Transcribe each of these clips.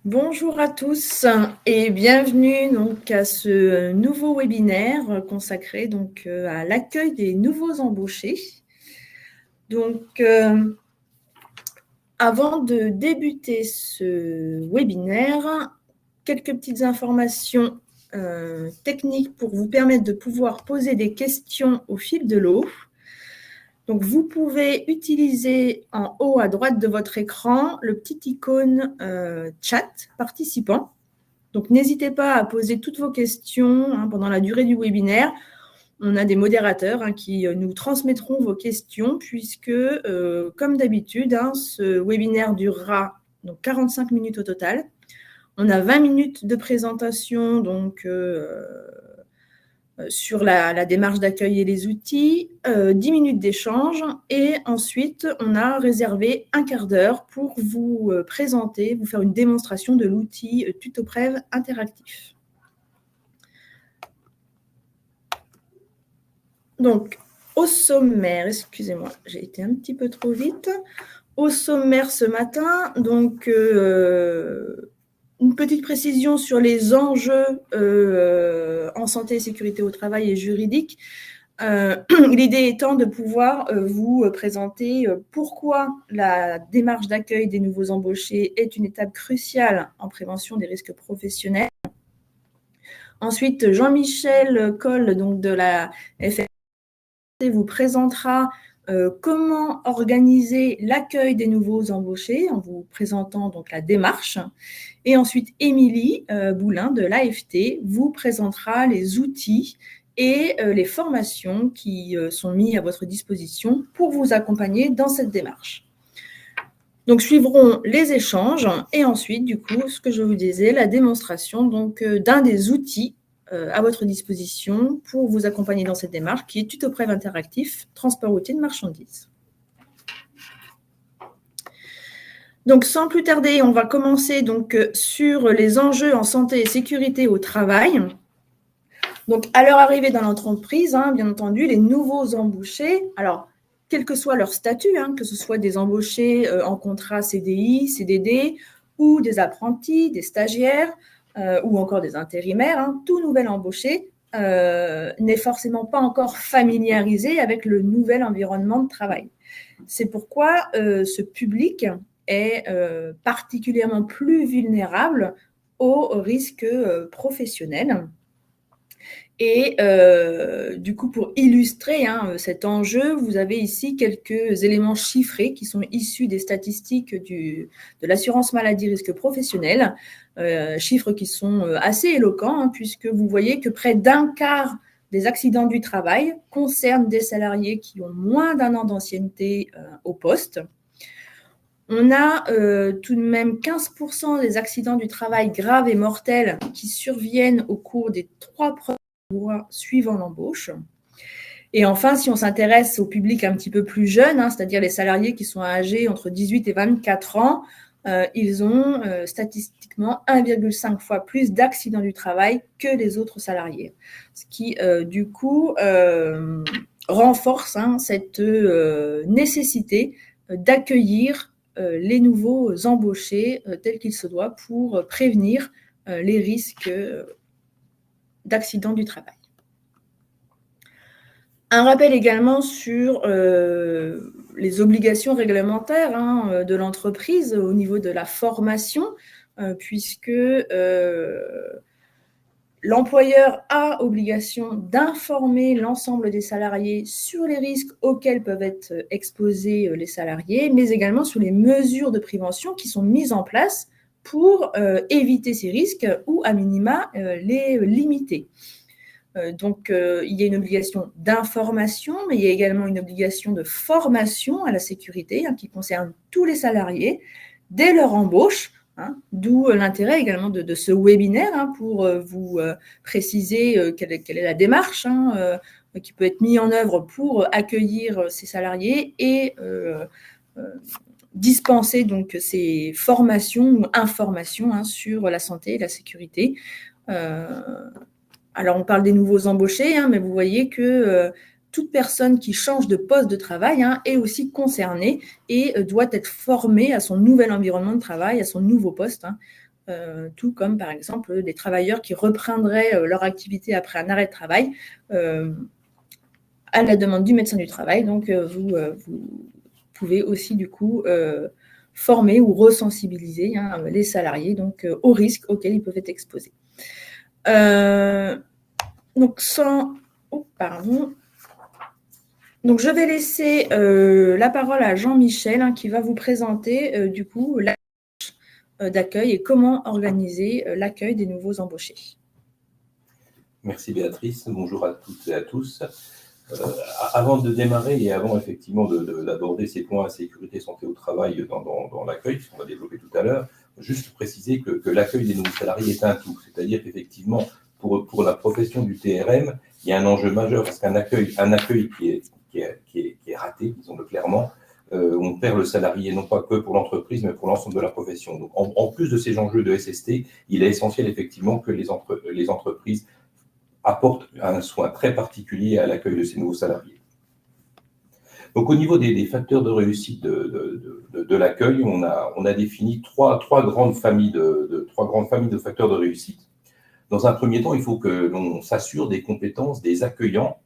Bonjour à tous et bienvenue donc à ce nouveau webinaire consacré donc à l'accueil des nouveaux embauchés. Donc, avant de débuter ce webinaire, quelques petites informations techniques pour vous permettre de pouvoir poser des questions au fil de l'eau. Donc, vous pouvez utiliser en haut à droite de votre écran le petit icône chat participant. Donc, n'hésitez pas à poser toutes vos questions pendant la durée du webinaire. On a des modérateurs qui nous transmettront vos questions puisque, comme d'habitude, ce webinaire durera donc 45 minutes au total. On a 20 minutes de présentation donc, sur la démarche d'accueil et les outils, 10 minutes d'échange et ensuite, on a réservé un quart d'heure pour vous présenter, vous faire une démonstration de l'outil Tutoprev interactif. Donc, au sommaire, excusez-moi, j'ai été un petit peu trop vite. Au sommaire ce matin, donc une petite précision sur les enjeux en santé et sécurité au travail et juridique. L'idée étant de pouvoir vous présenter pourquoi la démarche d'accueil des nouveaux embauchés est une étape cruciale en prévention des risques professionnels. Ensuite, Jean-Michel Coll, donc de la FR, vous présentera comment organiser l'accueil des nouveaux embauchés en vous présentant donc la démarche. Et ensuite, Émilie Boulin de l'AFT vous présentera les outils et les formations qui sont mis à votre disposition pour vous accompagner dans cette démarche. Donc, suivront les échanges et ensuite, du coup, ce que je vous disais, la démonstration donc d'un des outils à votre disposition pour vous accompagner dans cette démarche qui est Tutoprev interactif, transport routier de marchandises. Donc, sans plus tarder, on va commencer donc sur les enjeux en santé et sécurité au travail. Donc, à leur arrivée dans l'entreprise, bien entendu, les nouveaux embauchés, alors, quel que soit leur statut, que ce soit des embauchés en contrat CDI, CDD, ou des apprentis, des stagiaires, ou encore des intérimaires, tout nouvel embauché n'est forcément pas encore familiarisé avec le nouvel environnement de travail. C'est pourquoi ce public est particulièrement plus vulnérable aux risques professionnels. Et du coup, pour illustrer cet enjeu, vous avez ici quelques éléments chiffrés qui sont issus des statistiques de l'assurance maladie risque professionnel, chiffres qui sont assez éloquents, puisque vous voyez que près d'un quart des accidents du travail concernent des salariés qui ont moins d'un an d'ancienneté au poste. On a tout de même 15% des accidents du travail graves et mortels qui surviennent au cours des 3 premiers mois suivant l'embauche. Et enfin, si on s'intéresse au public un petit peu plus jeune, c'est-à-dire les salariés qui sont âgés entre 18 et 24 ans, ils ont statistiquement 1,5 fois plus d'accidents du travail que les autres salariés. Ce qui, du coup, renforce cette nécessité d'accueillir les nouveaux embauchés tels qu'il se doit pour prévenir les risques d'accidents du travail. Un rappel également sur les obligations réglementaires de l'entreprise au niveau de la formation, puisque l'employeur a obligation d'informer l'ensemble des salariés sur les risques auxquels peuvent être exposés les salariés, mais également sur les mesures de prévention qui sont mises en place pour éviter ces risques ou, à minima, les limiter. Donc, il y a une obligation d'information, mais il y a également une obligation de formation à la sécurité qui concerne tous les salariés dès leur embauche, d'où l'intérêt également de ce webinaire pour vous préciser quelle est la démarche qui peut être mise en œuvre pour accueillir ces salariés et dispenser donc ces formations ou informations sur la santé et la sécurité. Alors, on parle des nouveaux embauchés, mais vous voyez que toute personne qui change de poste de travail est aussi concernée et doit être formée à son nouvel environnement de travail, à son nouveau poste, tout comme par exemple des travailleurs qui reprendraient leur activité après un arrêt de travail à la demande du médecin du travail. Donc, vous pouvez aussi du coup former ou resensibiliser les salariés donc, aux risques auxquels ils peuvent être exposés. Donc, Donc, je vais laisser la parole à Jean-Michel qui va vous présenter du coup la d'accueil et comment organiser l'accueil des nouveaux embauchés. Merci Béatrice, bonjour à toutes et à tous. Avant de démarrer et avant effectivement d'aborder ces points sécurité, santé au travail dans l'accueil, ce qu'on va développer tout à l'heure, juste préciser que l'accueil des nouveaux salariés est un tout, c'est-à-dire qu'effectivement pour la profession du TRM, il y a un enjeu majeur parce qu'un accueil qui est raté, disons-le clairement, on perd le salarié non pas que pour l'entreprise mais pour l'ensemble de la profession. Donc en plus de ces enjeux de SST, il est essentiel effectivement que les entreprises apportent un soin très particulier à l'accueil de ces nouveaux salariés. Donc, au niveau des facteurs de réussite de l'accueil, on a défini trois grandes familles de facteurs de réussite. Dans un premier temps, il faut que l'on s'assure des compétences des accueillants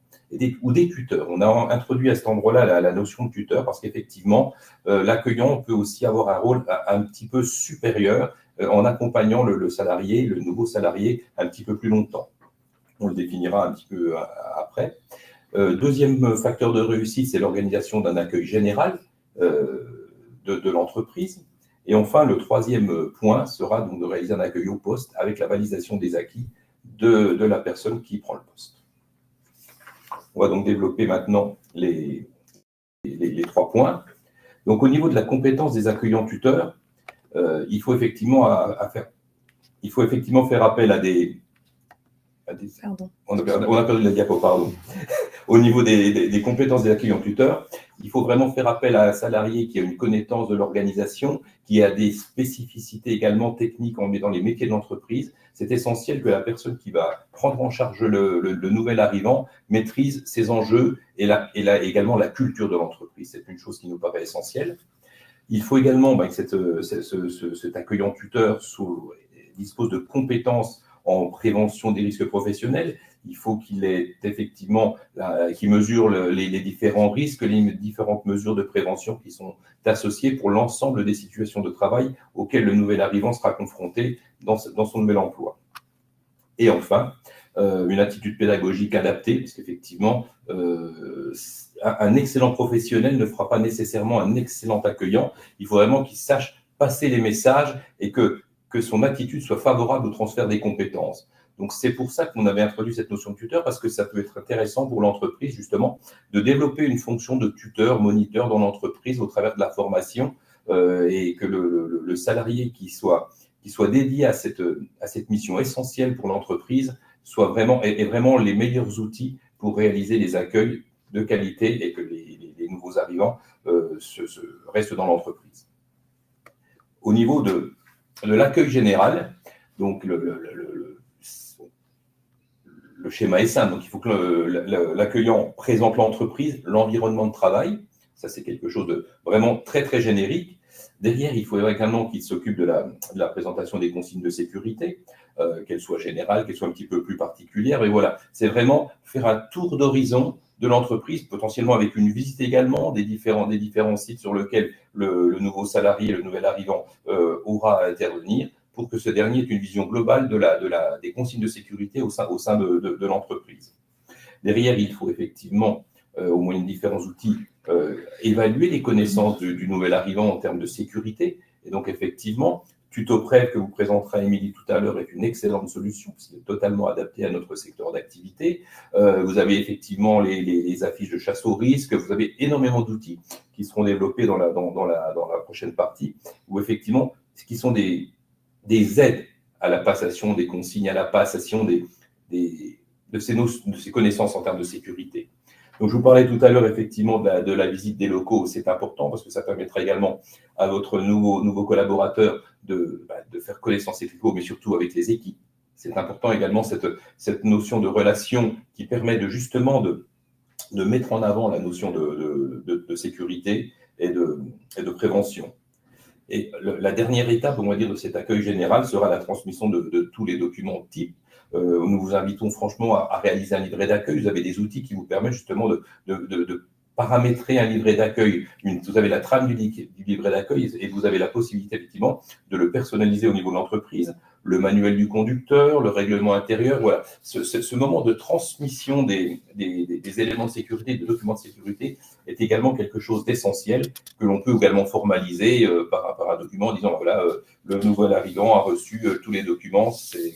ou des tuteurs. On a introduit à cet endroit-là la notion de tuteur parce qu'effectivement, l'accueillant peut aussi avoir un rôle un petit peu supérieur en accompagnant le salarié, le nouveau salarié, un petit peu plus longtemps. On le définira un petit peu après. Deuxième facteur de réussite, c'est l'organisation d'un accueil général de l'entreprise. Et enfin, le troisième point sera donc de réaliser un accueil au poste avec la validation des acquis de la personne qui prend le poste. On va donc développer maintenant les 3 points. Donc, au niveau de la compétence des accueillants tuteurs, il faut effectivement faire appel à des... Pardon. On a perdu la diapo, pardon. Au niveau des compétences des accueillants tuteurs, il faut vraiment faire appel à un salarié qui a une connaissance de l'organisation, qui a des spécificités également techniques dans les métiers de l'entreprise. C'est essentiel que la personne qui va prendre en charge le nouvel arrivant maîtrise ses enjeux et également la culture de l'entreprise. C'est une chose qui nous paraît essentielle. Il faut également que cet accueillant tuteur dispose de compétences en prévention des risques professionnels. Il faut qu'il ait effectivement, qu'il mesure les différents risques, les différentes mesures de prévention qui sont associées pour l'ensemble des situations de travail auxquelles le nouvel arrivant sera confronté dans son nouvel emploi. Et enfin, une attitude pédagogique adaptée, parce qu'effectivement, un excellent professionnel ne fera pas nécessairement un excellent accueillant. Il faut vraiment qu'il sache passer les messages et que son attitude soit favorable au transfert des compétences. Donc, c'est pour ça qu'on avait introduit cette notion de tuteur, parce que ça peut être intéressant pour l'entreprise, justement, de développer une fonction de tuteur, moniteur dans l'entreprise au travers de la formation et que le salarié qui soit dédié à cette mission essentielle pour l'entreprise ait vraiment les meilleurs outils pour réaliser les accueils de qualité et que les nouveaux arrivants restent dans l'entreprise. Au niveau de l'accueil général, donc le schéma est simple. Donc, il faut que l'accueillant présente l'entreprise, l'environnement de travail. Ça, c'est quelque chose de vraiment très, très générique. Derrière, il faudrait également qu'il s'occupe de la présentation des consignes de sécurité, qu'elles soient générales, qu'elles soient un petit peu plus particulières. Et voilà, c'est vraiment faire un tour d'horizon de l'entreprise, potentiellement avec une visite également des différents sites sur lesquels le nouveau salarié, le nouvel arrivant aura à intervenir, pour que ce dernier ait une vision globale des consignes de sécurité au sein de l'entreprise. Derrière, il faut effectivement, au moyen de différents outils, évaluer les connaissances du nouvel arrivant en termes de sécurité. Et donc, effectivement, TutoPrev que vous présentera Émilie tout à l'heure est une excellente solution, parce qu'il est totalement adapté à notre secteur d'activité. Vous avez effectivement les affiches de chasse au risque, vous avez énormément d'outils qui seront développés dans la prochaine partie, où effectivement, ce qui sont des aides à la passation des consignes, à la passation de ces connaissances en termes de sécurité. Donc, je vous parlais tout à l'heure effectivement de la visite des locaux. C'est important parce que ça permettra également à votre nouveau collaborateur de faire connaissance avec les locaux, mais surtout avec les équipes. C'est important également cette notion de relation qui permet justement de mettre en avant la notion de sécurité et de prévention. Et la dernière étape, on va dire, de cet accueil général sera la transmission de tous les documents types. Nous vous invitons franchement à réaliser un livret d'accueil. Vous avez des outils qui vous permettent justement de paramétrer un livret d'accueil. Vous avez la trame du livret d'accueil et vous avez la possibilité effectivement de le personnaliser au niveau de l'entreprise, le manuel du conducteur, le règlement intérieur. Voilà, ce moment de transmission des éléments de sécurité, des documents de sécurité est également quelque chose d'essentiel que l'on peut également formaliser par un document en disant voilà, le nouvel arrivant a reçu tous les documents, c'est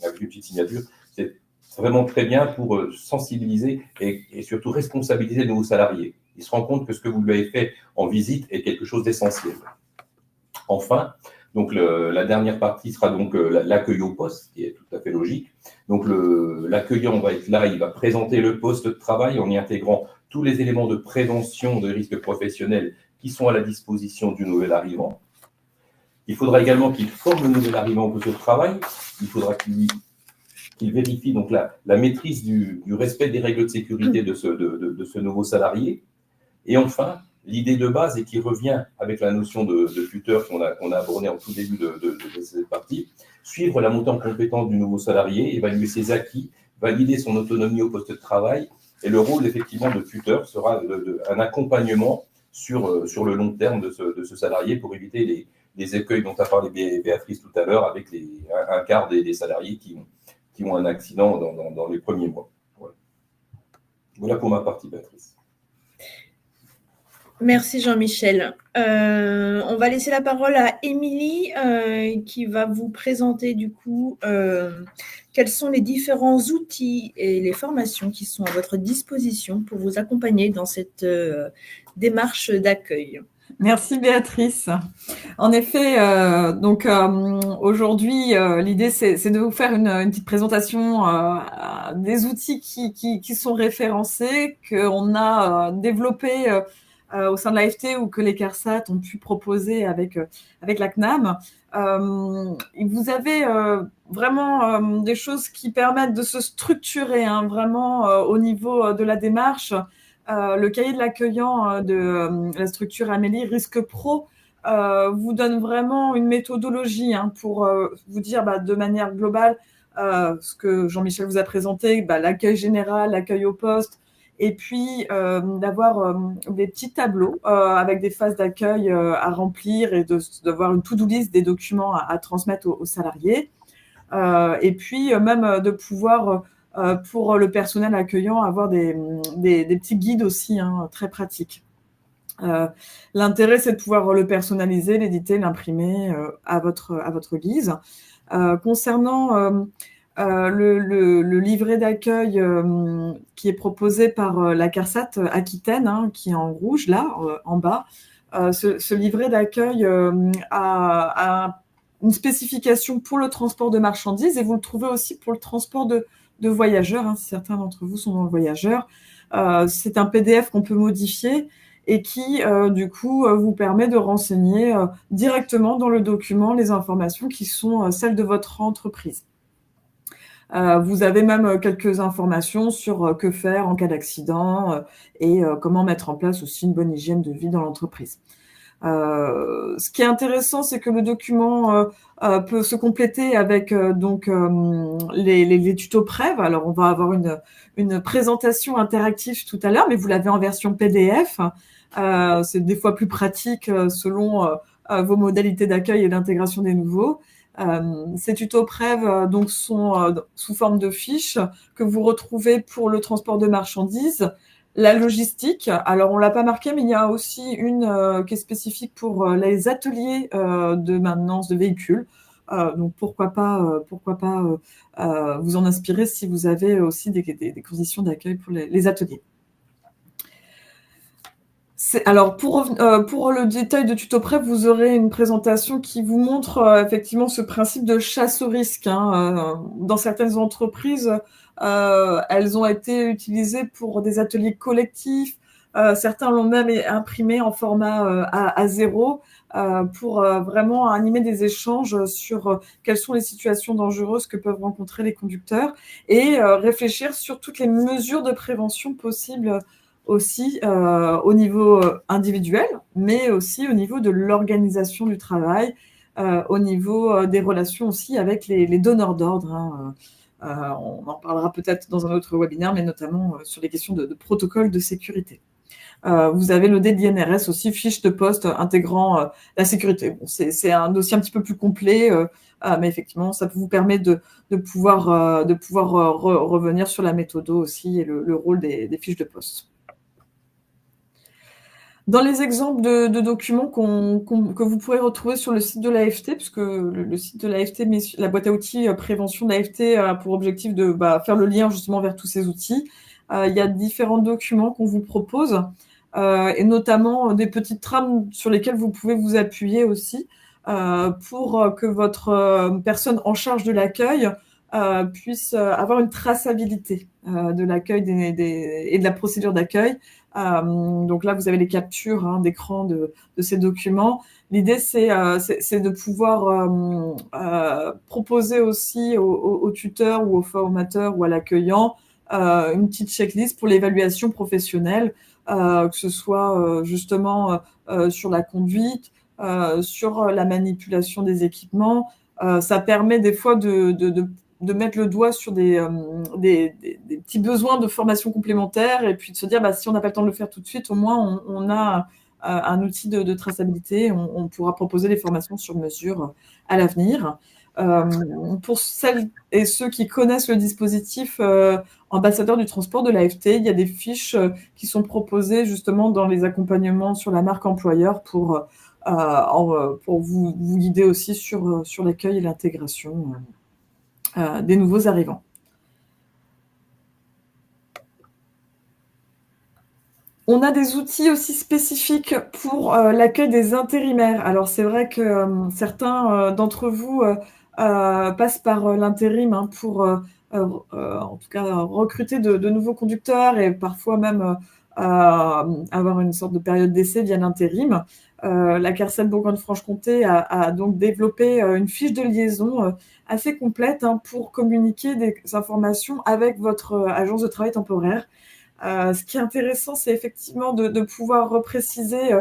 avec une petite signature. C'est vraiment très bien pour sensibiliser et surtout responsabiliser les nouveaux salariés. Ils se rendent compte que ce que vous lui avez fait en visite est quelque chose d'essentiel. Enfin, donc la dernière partie sera donc l'accueil au poste, qui est tout à fait logique. Donc l'accueillant va être là, il va présenter le poste de travail en y intégrant tous les éléments de prévention de risques professionnels qui sont à la disposition du nouvel arrivant. Il faudra également qu'il forme le nouvel arrivant au poste de travail. Il faudra qu'il vérifie donc la maîtrise du respect des règles de sécurité de ce nouveau salarié. Et enfin, l'idée de base et qui revient avec la notion de tuteur qu'on a abordée en tout début de cette partie, suivre la montée en compétence du nouveau salarié, évaluer ses acquis, valider son autonomie au poste de travail. Et le rôle effectivement de tuteur sera un accompagnement sur le long terme de ce salarié pour éviter les écueils dont a parlé Béatrice tout à l'heure avec un quart des salariés qui ont un accident dans les premiers mois. Voilà pour ma partie, Béatrice. Merci Jean-Michel. On va laisser la parole à Émilie qui va vous présenter du coup quels sont les différents outils et les formations qui sont à votre disposition pour vous accompagner dans cette démarche d'accueil. Merci Béatrice. En effet, aujourd'hui, l'idée c'est de vous faire une petite présentation des outils qui sont référencés, qu'on a développés au sein de l'AFT ou que les CARSAT ont pu proposer avec la CNAM. Vous avez vraiment des choses qui permettent de se structurer vraiment au niveau de la démarche. Le cahier de l'accueillant de la structure Amélie Risque Pro vous donne vraiment une méthodologie pour vous dire de manière globale ce que Jean-Michel vous a présenté, l'accueil général, l'accueil au poste, et puis d'avoir des petits tableaux avec des phases d'accueil à remplir et d'avoir une to-do list des documents à transmettre aux salariés. Et puis même de pouvoir, pour le personnel accueillant, avoir des petits guides aussi très pratiques. L'intérêt, c'est de pouvoir le personnaliser, l'éditer, l'imprimer à votre guise. Concernant le livret d'accueil qui est proposé par la CARSAT Aquitaine, qui est en rouge là, en bas, ce livret d'accueil a une spécification pour le transport de marchandises et vous le trouvez aussi pour le transport de voyageurs, si certains d'entre vous sont dans le voyageur. C'est un PDF qu'on peut modifier et qui, du coup, vous permet de renseigner directement dans le document les informations qui sont celles de votre entreprise. Vous avez même quelques informations sur que faire en cas d'accident et comment mettre en place aussi une bonne hygiène de vie dans l'entreprise. Ce qui est intéressant, c'est que le document peut se compléter avec les tutos Prév. Alors, on va avoir une présentation interactive tout à l'heure, mais vous l'avez en version PDF. C'est des fois plus pratique selon vos modalités d'accueil et d'intégration des nouveaux. Ces tutos Prév sont sous forme de fiches que vous retrouvez pour le transport de marchandises, la logistique. Alors, on l'a pas marqué, mais il y a aussi une qui est spécifique pour les ateliers de maintenance de véhicules. Donc, pourquoi pas vous en inspirer si vous avez aussi des conditions d'accueil pour les ateliers. Alors, pour le détail de tuto Prév, vous aurez une présentation qui vous montre effectivement ce principe de chasse au risque. Dans certaines entreprises, elles ont été utilisées pour des ateliers collectifs. Certains l'ont même imprimé en format A0 pour vraiment animer des échanges sur quelles sont les situations dangereuses que peuvent rencontrer les conducteurs et réfléchir sur toutes les mesures de prévention possibles aussi au niveau individuel, mais aussi au niveau de l'organisation du travail, au niveau des relations aussi avec les donneurs d'ordre, hein. On en parlera peut-être dans un autre webinaire, mais notamment sur les questions de protocole de sécurité. Vous avez le DNRS aussi, fiche de poste intégrant la sécurité. Bon, c'est un dossier un petit peu plus complet, mais effectivement, ça vous permet de pouvoir revenir sur la méthode aussi et le rôle des fiches de poste. Dans les exemples de documents que vous pourrez retrouver sur le site de l'AFT, puisque le site de l'AFT, la boîte à outils prévention de l'AFT a pour objectif de faire le lien justement vers tous ces outils. Il y a différents documents qu'on vous propose, et notamment des petites trames sur lesquelles vous pouvez vous appuyer aussi pour que votre personne en charge de l'accueil puisse avoir une traçabilité de l'accueil et de la procédure d'accueil. Donc là, vous avez les captures d'écran de ces documents. L'idée, c'est de pouvoir proposer aussi au tuteur ou au formateur ou à l'accueillant une petite checklist pour l'évaluation professionnelle, que ce soit justement sur la conduite, sur la manipulation des équipements. Ça permet des fois de mettre le doigt sur des petits besoins de formation complémentaire et puis de se dire si on n'a pas le temps de le faire tout de suite, au moins on a un outil de traçabilité, on pourra proposer des formations sur mesure à l'avenir. Pour celles et ceux qui connaissent le dispositif ambassadeur du transport de l'AFT, il y a des fiches qui sont proposées justement dans les accompagnements sur la marque employeur pour vous guider aussi sur l'accueil et l'intégration des nouveaux arrivants. On a des outils aussi spécifiques pour l'accueil des intérimaires. Alors c'est vrai que certains d'entre vous passent par l'intérim pour en tout cas recruter de nouveaux conducteurs et parfois même avoir une sorte de période d'essai via l'intérim. La CARSAT Bourgogne-Franche-Comté a donc développé une fiche de liaison assez complète pour communiquer des informations avec votre agence de travail temporaire. Ce qui est intéressant, c'est effectivement de pouvoir repréciser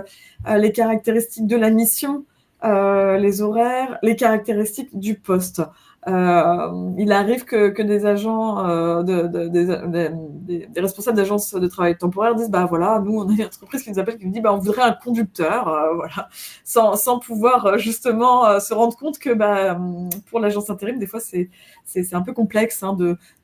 les caractéristiques de la mission, les horaires, les caractéristiques du poste. Il arrive que des agents, des responsables d'agences de travail temporaire disent voilà, nous on a une entreprise qui nous appelle, qui nous dit on voudrait un conducteur, voilà, sans pouvoir justement se rendre compte que pour l'agence intérim, des fois c'est un peu complexe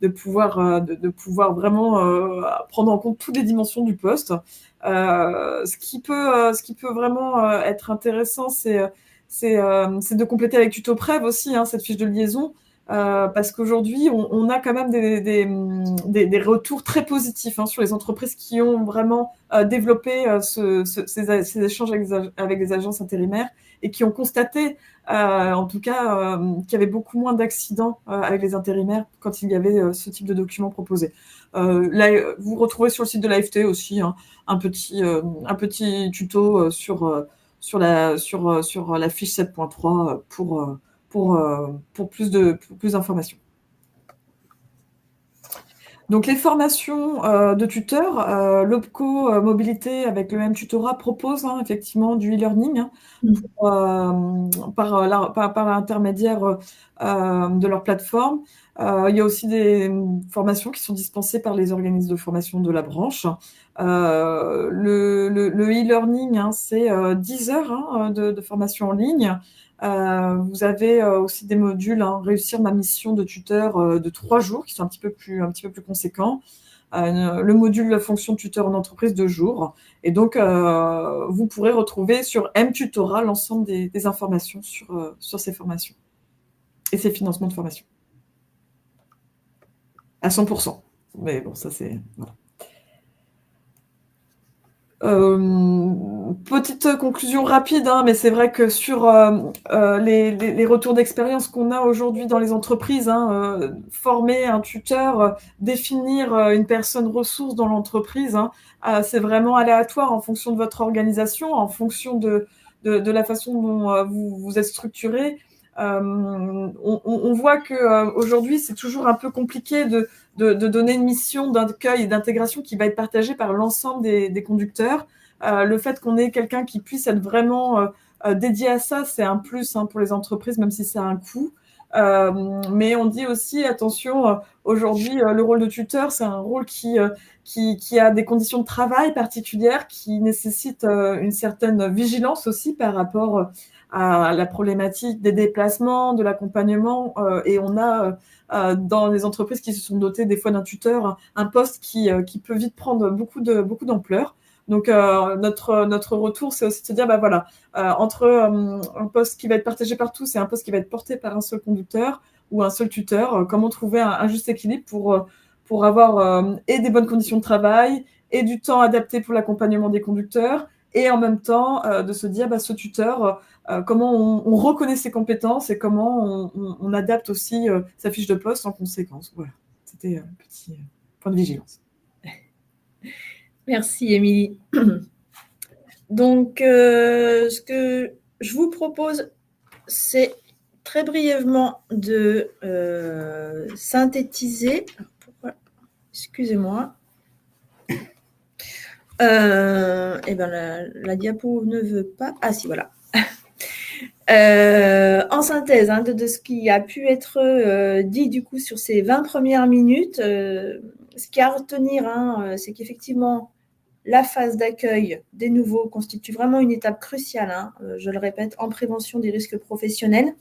de pouvoir vraiment prendre en compte toutes les dimensions du poste. Ce qui peut vraiment être intéressant, c'est de compléter avec Tutoprev aussi cette fiche de liaison, parce qu'aujourd'hui on a quand même des retours très positifs sur les entreprises qui ont vraiment développé ces échanges avec des agences intérimaires et qui ont constaté en tout cas qu'il y avait beaucoup moins d'accidents avec les intérimaires quand il y avait ce type de document proposé. Là, vous retrouvez sur le site de l'AFT aussi un petit tuto sur la fiche 7.3 pour plus d'informations. Donc les formations de tuteurs, l'OPCO Mobilité avec le M-Tutorat propose effectivement du e-learning par l'intermédiaire de leur plateforme. Il y a aussi des formations qui sont dispensées par les organismes de formation de la branche. Le e-learning, c'est 10 heures de formation en ligne. Vous avez aussi des modules, réussir ma mission de tuteur de 3 jours, qui sont un petit peu plus conséquents. Le module fonction de tuteur en entreprise 2 jours. Et donc, vous pourrez retrouver sur M-Tutorat l'ensemble des informations sur ces formations et ces financements de formation. À 100%. Mais bon, ça c'est... Voilà. Petite conclusion rapide, mais c'est vrai que sur les retours d'expérience qu'on a aujourd'hui dans les entreprises, former un tuteur, définir une personne ressource dans l'entreprise, c'est vraiment aléatoire en fonction de votre organisation, en fonction de la façon dont vous êtes structuré. On voit qu'aujourd'hui, c'est toujours un peu compliqué de donner une mission d'accueil et d'intégration qui va être partagée par l'ensemble des conducteurs. Le fait qu'on ait quelqu'un qui puisse être vraiment dédié à ça, c'est un plus pour les entreprises, même si ça a un coût. Mais on dit aussi, attention, aujourd'hui, le rôle de tuteur, c'est un rôle qui a des conditions de travail particulières, qui nécessitent une certaine vigilance aussi par rapport à la problématique des déplacements, de l'accompagnement. Et on a dans les entreprises qui se sont dotées des fois d'un tuteur, un poste qui peut vite prendre beaucoup d'ampleur. Donc notre retour, c'est aussi de se dire, voilà, entre un poste qui va être partagé par tous et un poste qui va être porté par un seul conducteur ou un seul tuteur, comment trouver un juste équilibre pour avoir et des bonnes conditions de travail et du temps adapté pour l'accompagnement des conducteurs, et en même temps de se dire, ce tuteur, comment on reconnaît ses compétences et comment on adapte aussi sa fiche de poste en conséquence. Voilà, c'était un petit point de vigilance. Merci, Émilie. Donc, ce que je vous propose, c'est très brièvement de synthétiser. Excusez-moi. La diapo ne veut pas. Ah si, voilà. En synthèse de ce qui a pu être dit du coup sur ces 20 premières minutes, ce qu'il y a à retenir, c'est qu'effectivement, la phase d'accueil des nouveaux constitue vraiment une étape cruciale, je le répète, en prévention des risques professionnels.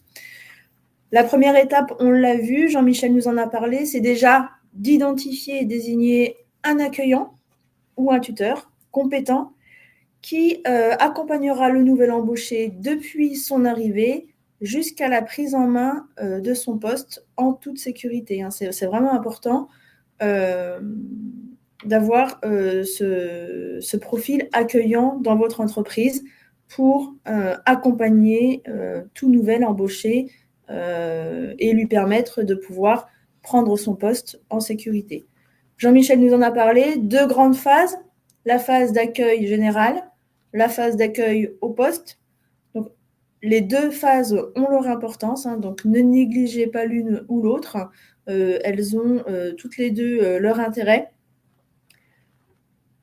La première étape, on l'a vu, Jean-Michel nous en a parlé, c'est déjà d'identifier et désigner un accueillant ou un tuteur compétent qui accompagnera le nouvel embauché depuis son arrivée jusqu'à la prise en main de son poste en toute sécurité. C'est vraiment important d'avoir ce profil accueillant dans votre entreprise pour accompagner tout nouvel embauché et lui permettre de pouvoir prendre son poste en sécurité. Jean-Michel nous en a parlé, 2 grandes phases, la phase d'accueil général, la phase d'accueil au poste. Donc, les 2 phases ont leur importance, donc ne négligez pas l'une ou l'autre. Elles ont toutes les 2 leur intérêt.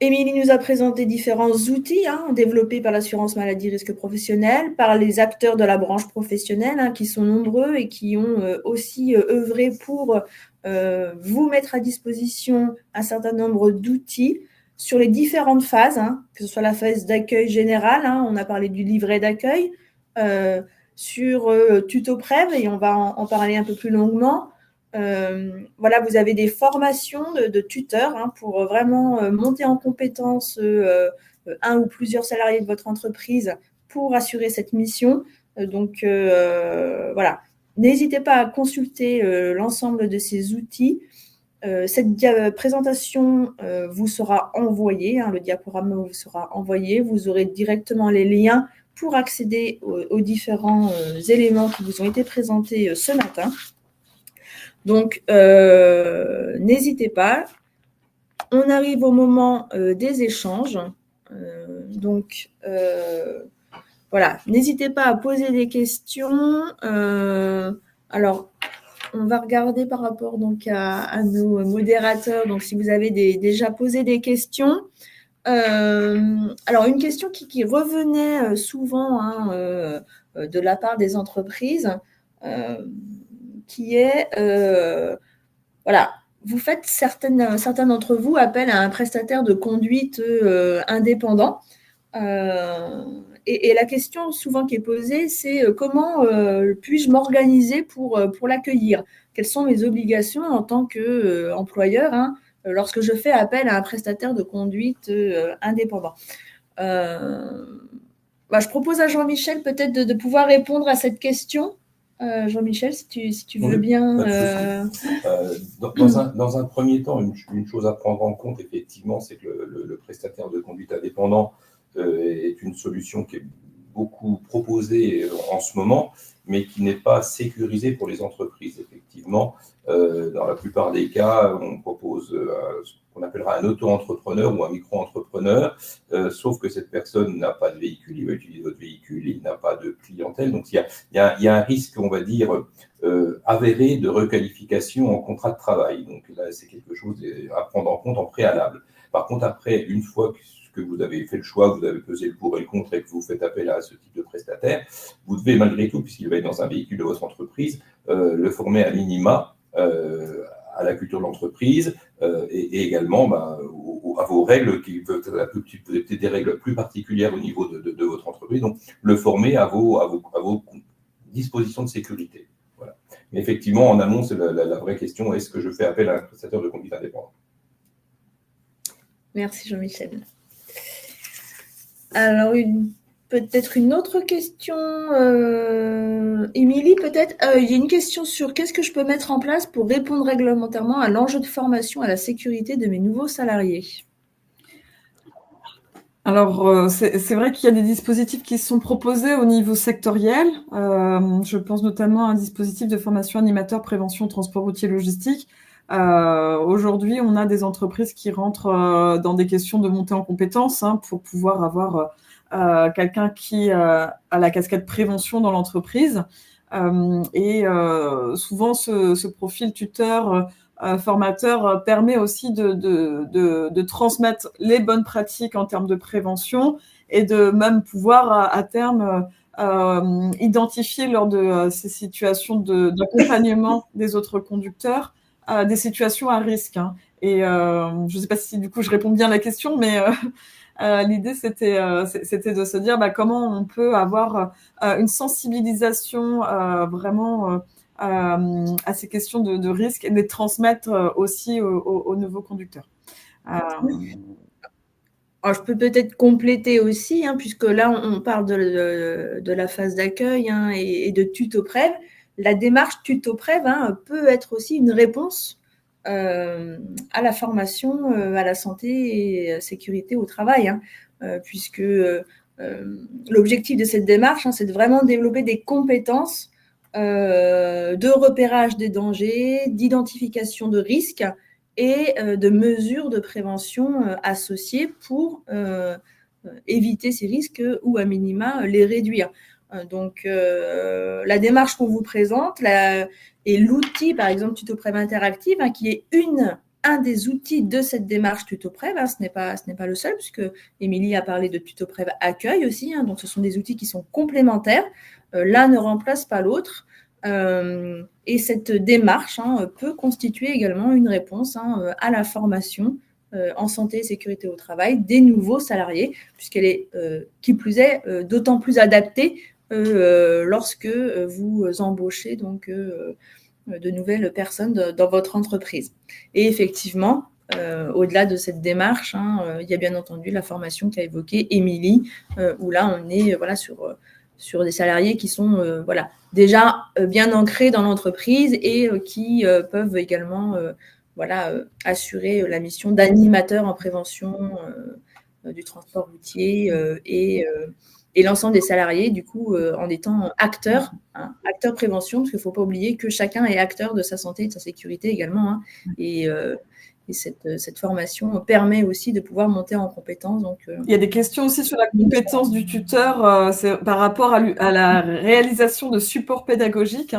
Émilie nous a présenté différents outils développés par l'assurance maladie risque professionnel, par les acteurs de la branche professionnelle qui sont nombreux et qui ont aussi œuvré pour vous mettre à disposition un certain nombre d'outils sur les différentes phases, que ce soit la phase d'accueil général, on a parlé du livret d'accueil, sur TutoPrev, et on va en parler un peu plus longuement. Voilà, vous avez des formations de tuteurs pour vraiment monter en compétence un ou plusieurs salariés de votre entreprise pour assurer cette mission. Donc, voilà, n'hésitez pas à consulter l'ensemble de ces outils. Cette présentation vous sera envoyée, le diaporama vous sera envoyé. Vous aurez directement les liens pour accéder aux différents éléments qui vous ont été présentés ce matin. Donc, n'hésitez pas. On arrive au moment des échanges. Voilà, n'hésitez pas à poser des questions. Alors, on va regarder par rapport donc à nos modérateurs. Donc, si vous avez déjà posé des questions. Alors, une question qui revenait souvent de la part des entreprises, qui est, voilà, vous faites certains d'entre vous appel à un prestataire de conduite indépendant. Et la question souvent qui est posée, c'est comment puis-je m'organiser pour l'accueillir? Quelles sont mes obligations en tant qu'employeur lorsque je fais appel à un prestataire de conduite indépendant? Je propose à Jean-Michel peut-être de pouvoir répondre à cette question. Jean-Michel, si tu veux bien. Dans un premier temps, une chose à prendre en compte, effectivement, c'est que le prestataire de conduite indépendant est une solution qui est beaucoup proposée en ce moment, mais qui n'est pas sécurisée pour les entreprises, effectivement. effectivement, dans la plupart des cas, on propose ce qu'on appellera un auto-entrepreneur ou un micro-entrepreneur, sauf que cette personne n'a pas de véhicule, il va utiliser votre véhicule, il n'a pas de clientèle. Donc, il y a un risque, on va dire, avéré de requalification en contrat de travail. Donc là, c'est quelque chose à prendre en compte en préalable. Par contre, après, une fois que vous avez fait le choix, vous avez pesé le pour et le contre et que vous faites appel à ce type de prestataire, vous devez malgré tout, puisqu'il va être dans un véhicule de votre entreprise, le former à minima à la culture de l'entreprise et également à vos règles qui peuvent être peut-être des règles plus particulières au niveau de votre entreprise. Donc, le former à vos dispositions de sécurité. Voilà. Mais effectivement, en amont, c'est la vraie question, est-ce que je fais appel à un prestataire de conduite indépendante? Merci Jean-Michel. Alors, peut-être une autre question. Émilie, peut-être. Il y a une question sur qu'est-ce que je peux mettre en place pour répondre réglementairement à l'enjeu de formation à la sécurité de mes nouveaux salariés. Alors, c'est vrai qu'il y a des dispositifs qui sont proposés au niveau sectoriel. Je pense notamment à un dispositif de formation animateur prévention transport routier logistique. Aujourd'hui, on a des entreprises qui rentrent dans des questions de montée en compétences pour pouvoir avoir quelqu'un qui a la casquette prévention dans l'entreprise. Souvent, ce profil tuteur formateur permet aussi de transmettre les bonnes pratiques en termes de prévention et de même pouvoir à terme identifier lors de ces situations d'accompagnement des autres conducteurs des situations à risque. Et je ne sais pas si du coup je réponds bien à la question, mais l'idée c'était de se dire comment on peut avoir une sensibilisation vraiment à ces questions de risque et de les transmettre aussi aux nouveaux conducteurs. Alors, je peux peut-être compléter aussi, puisque là, on parle de la phase d'accueil et de tuto-prév. La démarche tuto-prév peut être aussi une réponse à la formation, à la santé et à la sécurité au travail, puisque l'objectif de cette démarche, c'est de vraiment développer des compétences de repérage des dangers, d'identification de risques et de mesures de prévention associées pour éviter ces risques ou à minima les réduire. Donc, la démarche qu'on vous présente et l'outil, par exemple, TutoPrév Interactive, qui est un des outils de cette démarche TutoPrév, ce n'est pas le seul, puisque Émilie a parlé de TutoPrév Accueil aussi, donc ce sont des outils qui sont complémentaires. L'un ne remplace pas l'autre. Et cette démarche peut constituer également une réponse à la formation en santé et sécurité au travail des nouveaux salariés, puisqu'elle est, qui plus est, d'autant plus adaptée lorsque vous embauchez donc de nouvelles personnes dans votre entreprise. Et effectivement, au-delà de cette démarche, il y a bien entendu la formation qu'a évoquée Émilie, où là on est sur des salariés qui sont déjà bien ancrés dans l'entreprise et qui peuvent également assurer la mission d'animateur en prévention du transport routier et l'ensemble des salariés, du coup, en étant acteurs prévention, parce qu'il ne faut pas oublier que chacun est acteur de sa santé et de sa sécurité également. Et cette formation permet aussi de pouvoir monter en compétences. Donc, il y a des questions aussi sur la compétence du tuteur par rapport à la réalisation de supports pédagogiques.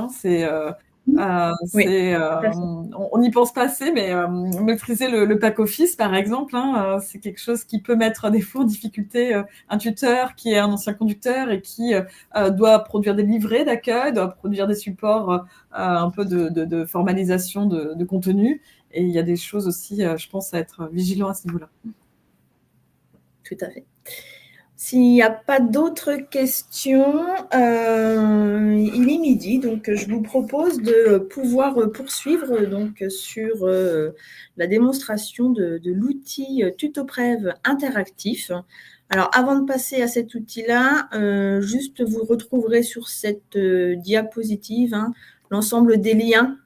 On n'y pense pas assez, mais maîtriser le pack office, par exemple, c'est quelque chose qui peut mettre des fois en difficulté un tuteur qui est un ancien conducteur et qui doit produire des livrets d'accueil, doit produire des supports un peu de formalisation de contenu. Et il y a des choses aussi, je pense, à être vigilant à ce niveau-là. Tout à fait. S'il n'y a pas d'autres questions, il est midi, donc je vous propose de pouvoir poursuivre donc, sur la démonstration de l'outil TutoPrév interactif. Alors, avant de passer à cet outil-là, juste vous retrouverez sur cette diapositive l'ensemble des liens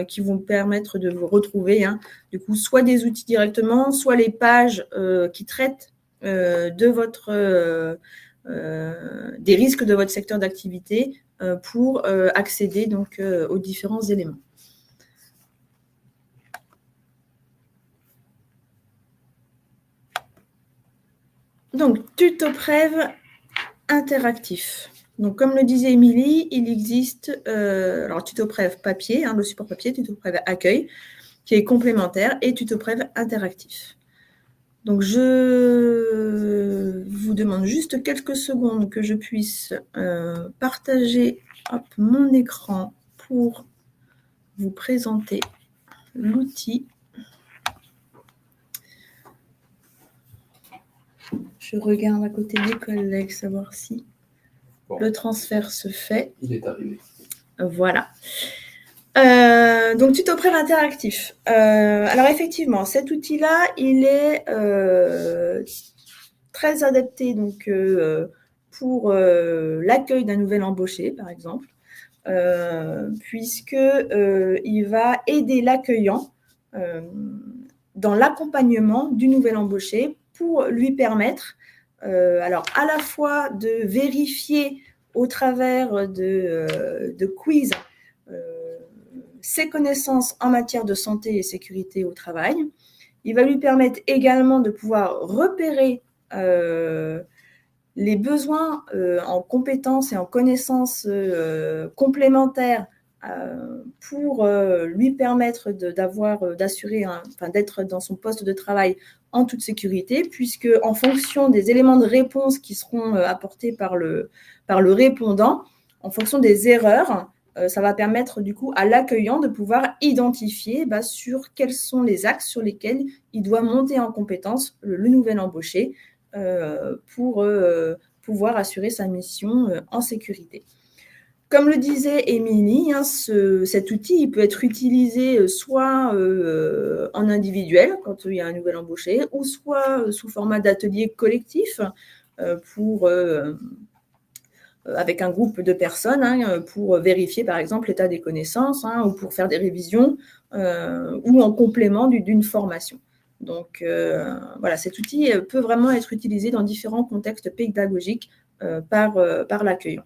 qui vont permettre de vous retrouver, du coup, soit des outils directement, soit les pages qui traitent de votre des risques de votre secteur d'activité pour accéder donc aux différents éléments. Donc, tuto-prév interactif. Donc, comme le disait Émilie, il existe alors tuto-prév papier, le support papier, tuto-prév accueil, qui est complémentaire, et tuto-prév interactif. Donc, je vous demande juste quelques secondes que je puisse partager mon écran pour vous présenter l'outil. Je regarde à côté des collègues, savoir si le transfert se fait. Il est arrivé. Voilà. Donc, tuto-prév interactif. Alors, effectivement, cet outil-là, il est très adapté donc, pour l'accueil d'un nouvel embauché, par exemple, puisqu'il va aider l'accueillant dans l'accompagnement du nouvel embauché pour lui permettre alors à la fois de vérifier au travers de quiz ses connaissances en matière de santé et sécurité au travail. Il va lui permettre également de pouvoir repérer les besoins en compétences et en connaissances complémentaires pour lui permettre d'être dans son poste de travail en toute sécurité, puisque en fonction des éléments de réponse qui seront apportés par le répondant, en fonction des erreurs, ça va permettre du coup à l'accueillant de pouvoir identifier sur quels sont les axes sur lesquels il doit monter en compétence le nouvel embauché pour pouvoir assurer sa mission en sécurité. Comme le disait Émilie, cet outil il peut être utilisé soit en individuel, quand il y a un nouvel embauché, ou soit sous format d'atelier collectif avec un groupe de personnes pour vérifier, par exemple, l'état des connaissances ou pour faire des révisions ou en complément d'une formation. Donc, voilà, cet outil peut vraiment être utilisé dans différents contextes pédagogiques par l'accueillant.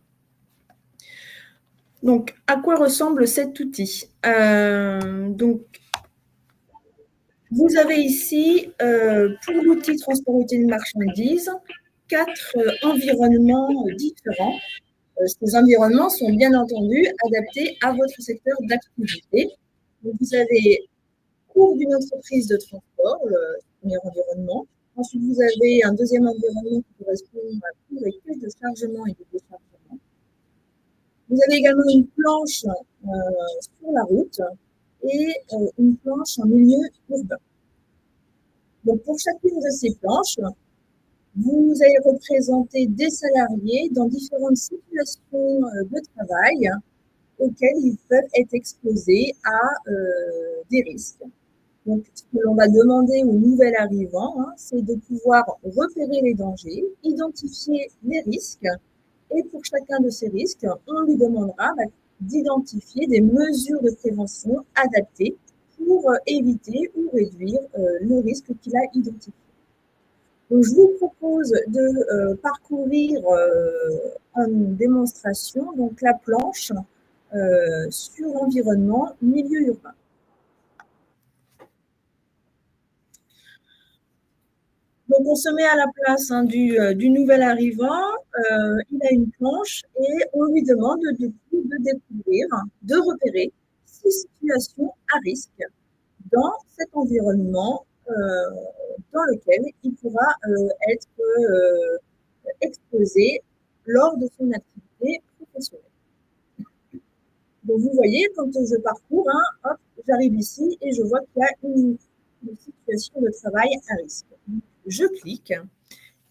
Donc, à quoi ressemble cet outil? Donc, vous avez ici, pour l'outil transport routier de marchandises, 4 environnements différents. Ces environnements sont bien entendu adaptés à votre secteur d'activité. Vous avez cours d'une entreprise de transport, le premier environnement. Ensuite, vous avez un deuxième environnement qui correspond à cours et quai de chargement et de déchargement. Vous avez également une planche sur la route et une planche en milieu urbain. Donc, pour chacune de ces planches, vous allez représenter des salariés dans différentes situations de travail auxquelles ils peuvent être exposés à des risques. Donc, ce que l'on va demander au nouvel arrivant, c'est de pouvoir repérer les dangers, identifier les risques, et pour chacun de ces risques, on lui demandera d'identifier des mesures de prévention adaptées pour éviter ou réduire le risque qu'il a identifié. Donc, je vous propose de parcourir en démonstration donc, la planche sur l'environnement milieu urbain. Donc, on se met à la place du nouvel arrivant, il a une planche et on lui demande du coup de découvrir, de repérer 6 situations à risque dans cet environnement dans lequel il pourra être exposé lors de son activité professionnelle. Donc, vous voyez, quand je parcours, hop, j'arrive ici et je vois qu'il y a une situation de travail à risque. Je clique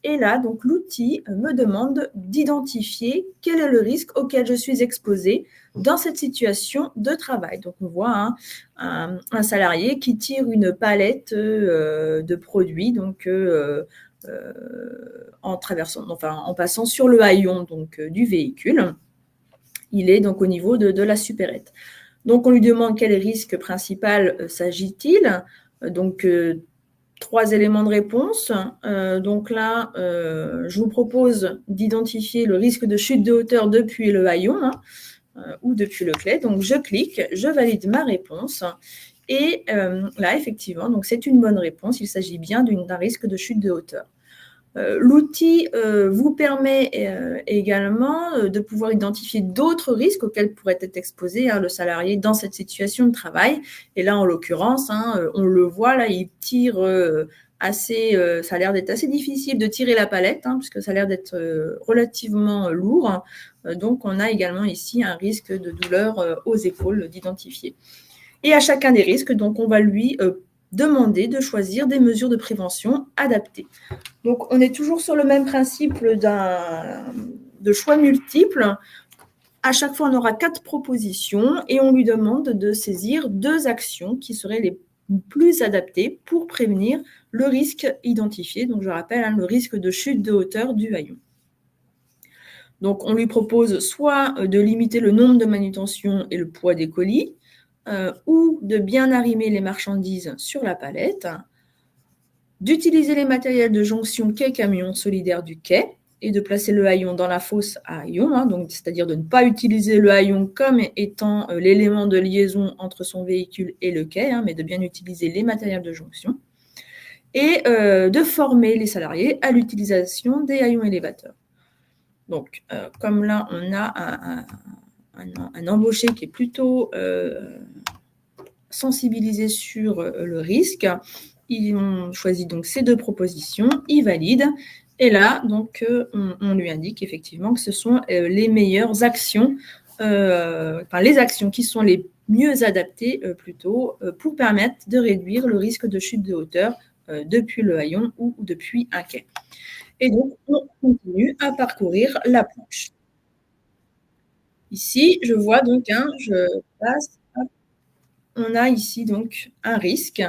et là, donc l'outil me demande d'identifier quel est le risque auquel je suis exposée dans cette situation de travail. Donc, on voit un salarié qui tire une palette de produits, donc en passant sur le haillon donc du véhicule. Il est donc au niveau de la supérette. Donc, on lui demande quel risque principal s'agit-il. Donc, 3 éléments de réponse. Donc là, je vous propose d'identifier le risque de chute de hauteur depuis le haillon ou depuis le clay. Donc, je clique, je valide ma réponse. Et là, effectivement, donc c'est une bonne réponse. Il s'agit bien d'un risque de chute de hauteur. L'outil vous permet également de pouvoir identifier d'autres risques auxquels pourrait être exposé le salarié dans cette situation de travail. Et là, en l'occurrence, on le voit, là, il tire ça a l'air d'être assez difficile de tirer la palette, puisque ça a l'air d'être relativement lourd. Donc, on a également ici un risque de douleur aux épaules d'identifier. Et à chacun des risques, donc, on va lui demander de choisir des mesures de prévention adaptées. Donc, on est toujours sur le même principe de choix multiples. À chaque fois, on aura 4 propositions et on lui demande de saisir 2 actions qui seraient les plus adaptées pour prévenir le risque identifié. Donc, je rappelle, le risque de chute de hauteur du haillon. Donc, on lui propose soit de limiter le nombre de manutentions et le poids des colis, ou de bien arrimer les marchandises sur la palette, d'utiliser les matériels de jonction quai-camion solidaire du quai et de placer le haillon dans la fosse à haillon, donc c'est-à-dire de ne pas utiliser le haillon comme étant l'élément de liaison entre son véhicule et le quai, mais de bien utiliser les matériels de jonction, et de former les salariés à l'utilisation des haillons élévateurs. Donc, comme là, on a un embauché qui est plutôt sensibilisé sur le risque. Ils ont choisi donc ces 2 propositions, ils valident, et là, donc, on lui indique effectivement que ce sont les meilleures actions, les actions qui sont les mieux adaptées plutôt pour permettre de réduire le risque de chute de hauteur depuis le haillon ou depuis un quai. Et donc, on continue à parcourir la planche. Ici, je vois donc, je passe, on a ici donc un risque.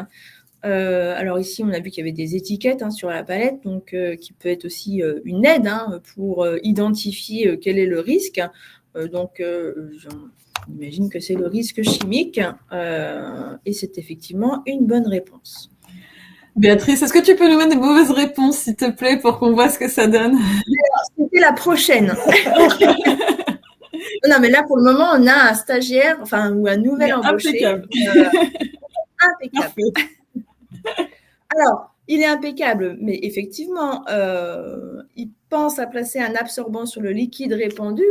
Alors ici, on a vu qu'il y avait des étiquettes sur la palette, donc qui peut être aussi une aide pour identifier quel est le risque. Donc, j'imagine que c'est le risque chimique et c'est effectivement une bonne réponse. Béatrice, est-ce que tu peux nous mettre des mauvaises réponses, s'il te plaît, pour qu'on voit ce que ça donne? C'était la prochaine. Non, mais là, pour le moment, on a un stagiaire, ou un nouvel embauché. Impeccable. Impeccable. Alors, il est impeccable, mais effectivement, il pense à placer un absorbant sur le liquide répandu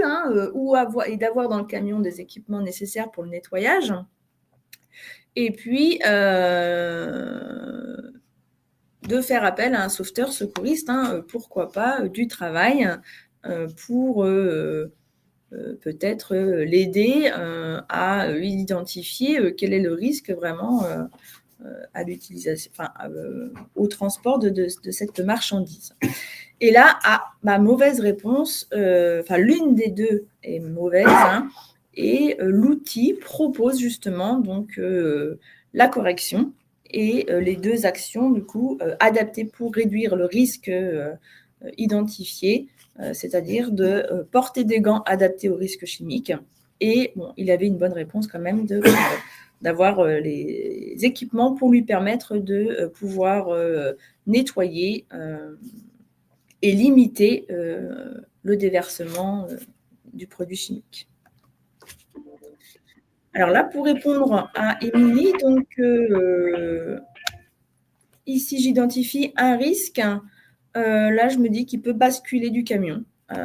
et d'avoir dans le camion des équipements nécessaires pour le nettoyage. Et puis, de faire appel à un sauveteur secouriste, pourquoi pas, du travail, pour peut-être l'aider à identifier quel est le risque vraiment à l'utilisation, au transport de cette marchandise. Et là, ma mauvaise réponse, l'une des 2 est mauvaise, et l'outil propose justement donc la correction et les 2 actions du coup adaptées pour réduire le risque identifié, c'est-à-dire de porter des gants adaptés au risque chimique. Et bon, il avait une bonne réponse quand même d'avoir les équipements pour lui permettre de pouvoir nettoyer et limiter le déversement du produit chimique. Alors là, pour répondre à Émilie, donc ici j'identifie un risque. Là, je me dis qu'il peut basculer du camion. On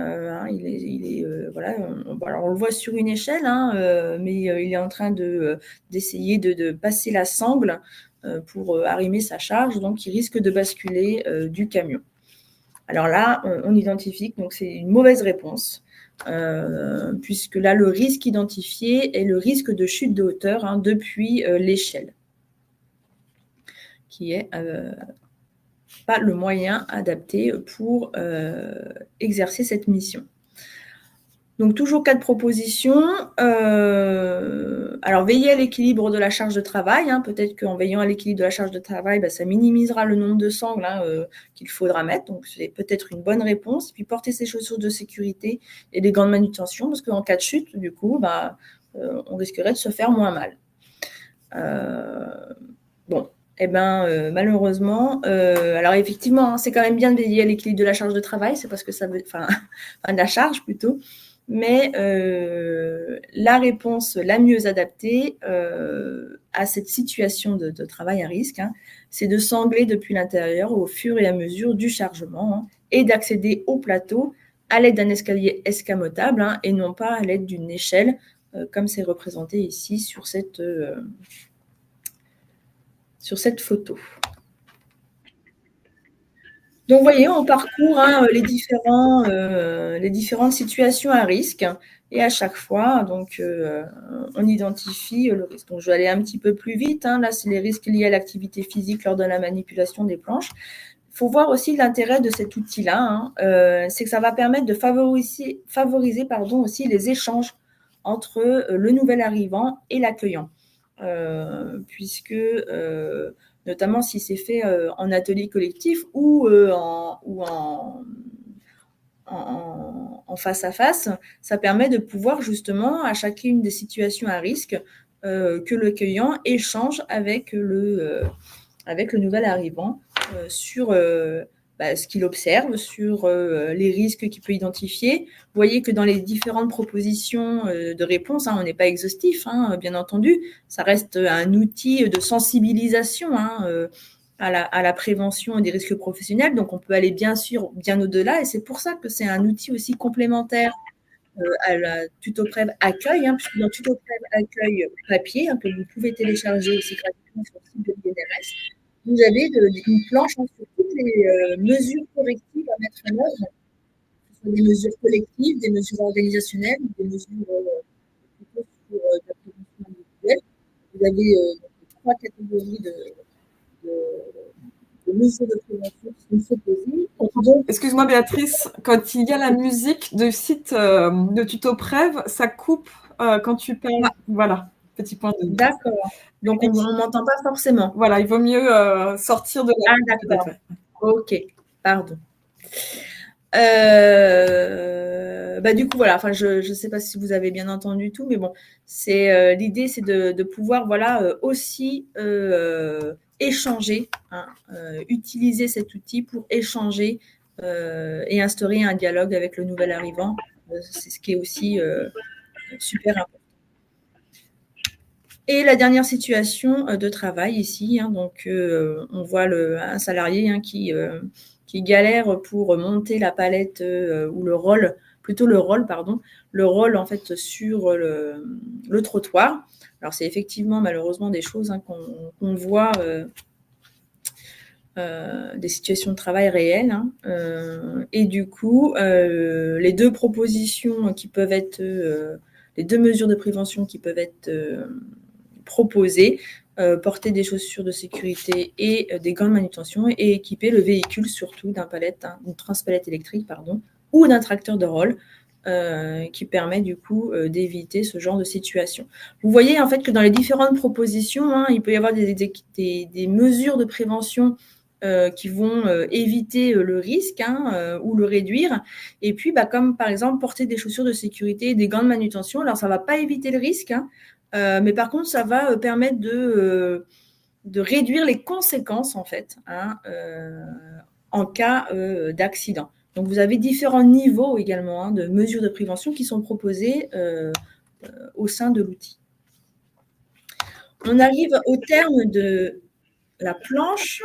le voit sur une échelle, mais il est en train d'essayer de passer la sangle pour arrimer sa charge, donc il risque de basculer du camion. Alors là, on identifie que c'est une mauvaise réponse, puisque là, le risque identifié est le risque de chute de hauteur depuis l'échelle, qui est pas le moyen adapté pour exercer cette mission. Donc, toujours 4 propositions. Alors, veiller à l'équilibre de la charge de travail. Peut-être qu'en veillant à l'équilibre de la charge de travail, ça minimisera le nombre de sangles qu'il faudra mettre. Donc, c'est peut-être une bonne réponse. Puis, porter ses chaussures de sécurité et des gants de manutention, parce qu'en cas de chute, du coup, on risquerait de se faire moins mal. Bon. malheureusement, alors effectivement, hein, c'est quand même bien de veiller à l'équilibre de la charge de travail, c'est parce que ça veut, enfin, de la charge plutôt, mais la réponse la mieux adaptée à cette situation de travail à risque, hein, c'est de s'angler depuis l'intérieur au fur et à mesure du chargement, hein, et d'accéder au plateau à l'aide d'un escalier escamotable, hein, et non pas à l'aide d'une échelle, comme c'est représenté ici sur cette photo. Donc, vous voyez, on parcourt, hein, les différentes situations à risque, et à chaque fois, donc, on identifie le risque. Donc, je vais aller un petit peu plus vite, hein. Là, c'est les risques liés à l'activité physique lors de la manipulation des planches. Il faut voir aussi l'intérêt de cet outil-là, hein. C'est que ça va permettre de favoriser aussi les échanges entre le nouvel arrivant et l'accueillant, puisque notamment si c'est fait en atelier collectif ou en face à face, ça permet de pouvoir justement, à chacune des situations à risque, que l'accueillant échange avec le nouvel arrivant sur ce qu'il observe, sur les risques qu'il peut identifier. Vous voyez que dans les différentes propositions de réponse, hein, on n'est pas exhaustif, hein, bien entendu, ça reste un outil de sensibilisation, hein, à la prévention des risques professionnels, donc on peut aller bien sûr bien au-delà, et c'est pour ça que c'est un outil aussi complémentaire à la TutoPrev Accueil, hein, puisque dans TutoPrev Accueil papier, hein, que vous pouvez télécharger aussi gratuitement sur le site de l'INRS, vous avez une planche, hein, sur toutes les mesures correctives à mettre en œuvre, que ce soit des mesures collectives, des mesures organisationnelles, des mesures plutôt sur la prévention individuelle. Vous avez 3 catégories de mesures de prévention qui sont proposées. Excuse-moi Béatrice, quand il y a la musique du site de TutoPrev, ça coupe quand tu parles. Ah. Voilà, petit point de... D'accord. Donc on ne m'entend pas forcément. Voilà, il vaut mieux sortir de la... Ah, d'accord. Ok, pardon. Du coup, voilà, enfin, je ne sais pas si vous avez bien entendu tout, mais bon, l'idée, c'est de pouvoir, voilà, aussi échanger, hein, utiliser cet outil pour échanger et instaurer un dialogue avec le nouvel arrivant. C'est ce qui est aussi super important. Et la dernière situation de travail ici, hein, donc on voit un salarié, hein, qui galère pour monter la palette ou le rôle en fait sur le trottoir. Alors c'est effectivement malheureusement des choses, hein, qu'on voit, des situations de travail réelles, hein, et du coup les deux propositions qui peuvent être les deux mesures de prévention qui peuvent être proposées, porter des chaussures de sécurité et des gants de manutention, et équiper le véhicule surtout d'une transpalette électrique, ou d'un tracteur de rôle, qui permet du coup d'éviter ce genre de situation. Vous voyez en fait que dans les différentes propositions, hein, il peut y avoir des mesures de prévention qui vont éviter le risque, hein, ou le réduire. Et puis, comme par exemple porter des chaussures de sécurité et des gants de manutention. Alors, ça ne va pas éviter le risque, hein, mais par contre, ça va permettre de réduire les conséquences, en fait, hein, en cas d'accident. Donc, vous avez différents niveaux également, hein, de mesures de prévention qui sont proposées au sein de l'outil. On arrive au terme de la planche.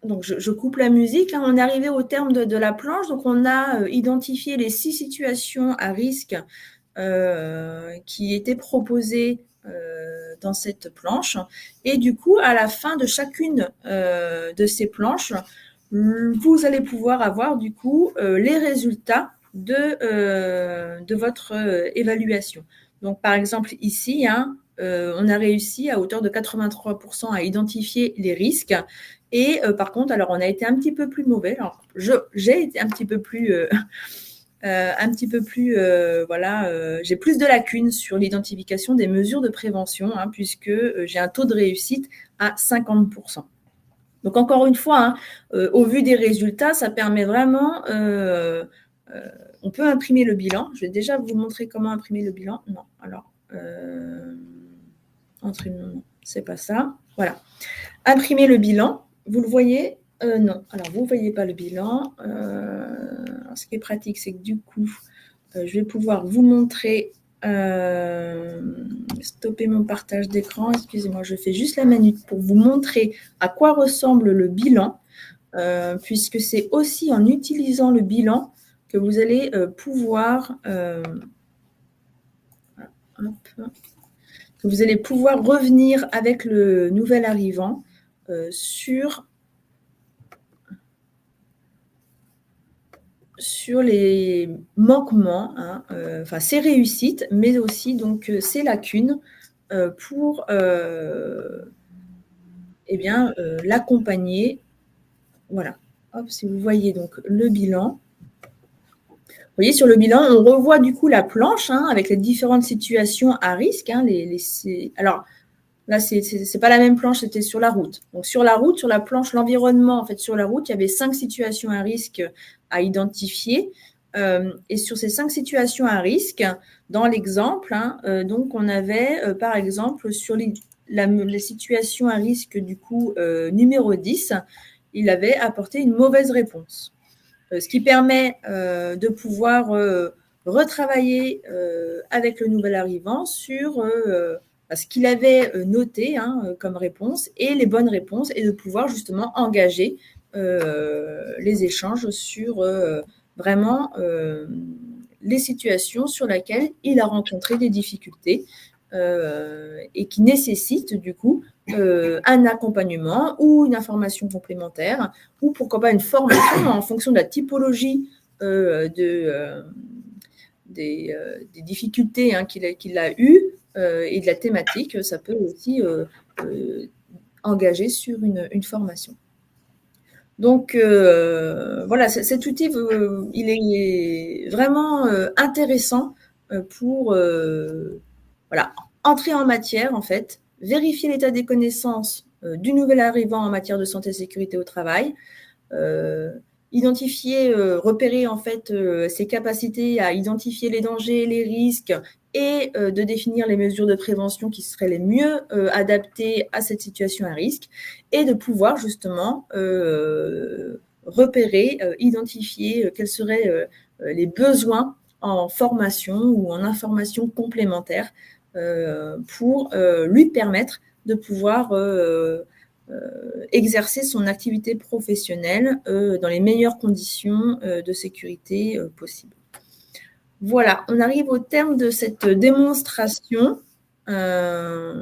Donc, je coupe la musique. Hein. On est arrivé au terme de la planche. Donc, on a identifié les 6 situations à risque qui étaient proposées dans cette planche. Et du coup, à la fin de chacune de ces planches, vous allez pouvoir avoir du coup les résultats de votre évaluation. Donc, par exemple, ici, hein, on a réussi à hauteur de 83% à identifier les risques. Et par contre, alors on a été un petit peu plus mauvais. Alors, j'ai été un petit peu plus, j'ai plus de lacunes sur l'identification des mesures de prévention, hein, puisque j'ai un taux de réussite à 50%. Donc encore une fois, hein, au vu des résultats, ça permet vraiment. On peut imprimer le bilan. Je vais déjà vous montrer comment imprimer le bilan. Non, alors. Non, c'est pas ça. Voilà. Imprimer le bilan. Vous le voyez? Non. Alors, vous ne voyez pas le bilan. Ce qui est pratique, c'est que du coup, je vais pouvoir vous montrer. Stopper mon partage d'écran. Excusez-moi, je fais juste la manip pour vous montrer à quoi ressemble le bilan, puisque c'est aussi en utilisant le bilan que vous allez pouvoir revenir avec le nouvel arrivant sur les manquements, ses réussites, mais aussi donc ses lacunes pour l'accompagner. Voilà. Hop, si vous voyez donc le bilan. Vous voyez, sur le bilan, on revoit du coup la planche avec les différentes situations à risque. Alors, là, c'est pas la même planche, c'était sur la route. Donc, sur la route, sur la planche, l'environnement, en fait, sur la route, il y avait 5 situations à risque à identifier. Et sur ces 5 situations à risque, dans l'exemple, donc, on avait, par exemple, sur les situations à risque, du coup, numéro 10, il avait apporté une mauvaise réponse. Ce qui permet de pouvoir retravailler avec le nouvel arrivant sur ce qu'il avait noté comme réponse et les bonnes réponses, et de pouvoir justement engager les échanges sur vraiment les situations sur lesquelles il a rencontré des difficultés et qui nécessitent du coup un accompagnement ou une information complémentaire, ou pourquoi pas une formation en fonction de la typologie des difficultés qu'il a eues et de la thématique. Ça peut aussi engager sur une formation. Donc, voilà, cet outil, il est vraiment intéressant pour entrer en matière, en fait, vérifier l'état des connaissances du nouvel arrivant en matière de santé et sécurité au travail, identifier, repérer en fait ses capacités à identifier les dangers, les risques, et de définir les mesures de prévention qui seraient les mieux adaptées à cette situation à risque, et de pouvoir justement repérer, identifier quels seraient les besoins en formation ou en information complémentaire pour lui permettre de pouvoir exercer son activité professionnelle dans les meilleures conditions de sécurité possibles. Voilà, on arrive au terme de cette démonstration. Alors,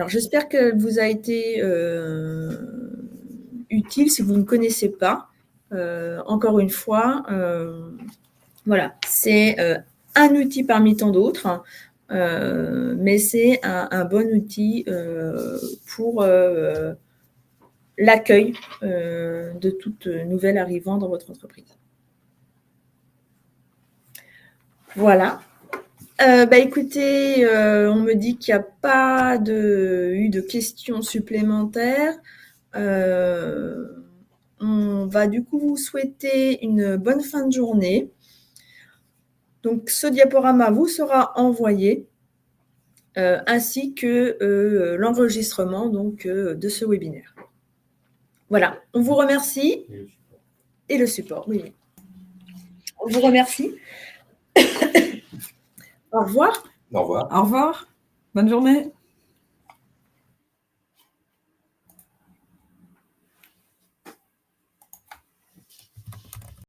j'espère qu'elle vous a été utile si vous ne connaissez pas. Encore une fois, voilà, c'est un outil parmi tant d'autres, mais c'est un bon outil pour l'accueil de toute nouvelle arrivant dans votre entreprise. Voilà. Écoutez, on me dit qu'il n'y a pas eu de questions supplémentaires. On va du coup vous souhaiter une bonne fin de journée. Donc, ce diaporama vous sera envoyé, ainsi que l'enregistrement de ce webinaire. Voilà, on vous remercie. Et le support, oui. On vous remercie. Au revoir. Au revoir. Au revoir. Bonne journée.